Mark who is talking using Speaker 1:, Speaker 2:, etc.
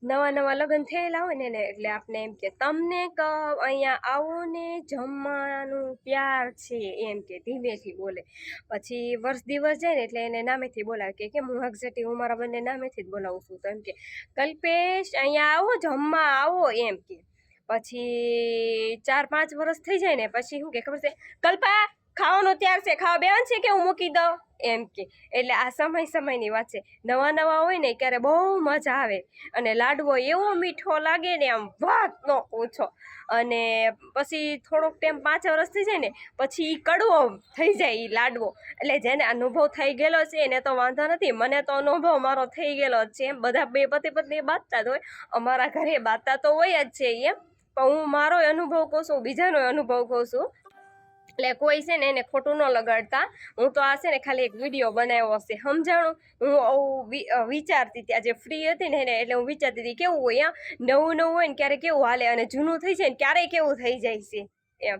Speaker 1: નવા નવા લગ્ન થયેલા હોય ને એટલે આપણે એમ કે તમને અહીંયા આવો ને જમવાનું પ્યાર છે એમ કે ધીમેથી બોલે. પછી વર્ષ દિવસ જાય ને એટલે એને નામેથી બોલાવે કે કેમ હું એક્ઝેક્ટલી હું મારા બંને નામેથી જ બોલાવું છું. તો એમ કે કલ્પેશ અહીંયા આવો જમવા આવો એમ કે. પછી 4-5 વર્ષ થઈ જાય ને પછી શું કે ખબર છે, કલ્પા ખાવાનું ત્યાર છે, ખાવા બેવાનું છે કે હું મૂકી દઉં એમ કે. એટલે આ સમયની વાત છે. નવા નવા હોય ને ત્યારે બહુ મજા આવે અને લાડવો એવો મીઠો લાગે ને આમ વાત ન પૂછો. અને પછી થોડોક ટાઈમ 5 વર્ષ થઈ જાય ને પછી કડવો થઈ જાય એ લાડવો. એટલે જેને અનુભવ થઈ ગયેલો છે એને તો વાંધો નથી, મને તો અનુભવ મારો થઈ ગયેલો જ છે. એમ બધા બે પતિ પત્ની બાંધતા જ હોય, અમારા ઘરે બાંધતા તો હોય જ છે એમ. પણ હું મારો અનુભવ કહું છું, બીજાનો અનુભવ કહું છું. એટલે કોઈ છે ને એને ખોટું ન લગાડતા. હું તો આ છે ને ખાલી એક વિડીયો બનાવ્યો હશે સમજાણું. હું આવું વિચારતી હતી આજે ફ્રી હતી ને એટલે હું વિચારતી હતી કેવું હોય નવું નવું હોય ને ક્યારે કેવું હાલે અને જૂનું થઈ જાય ને ક્યારેય કેવું થઈ જાય છે એમ.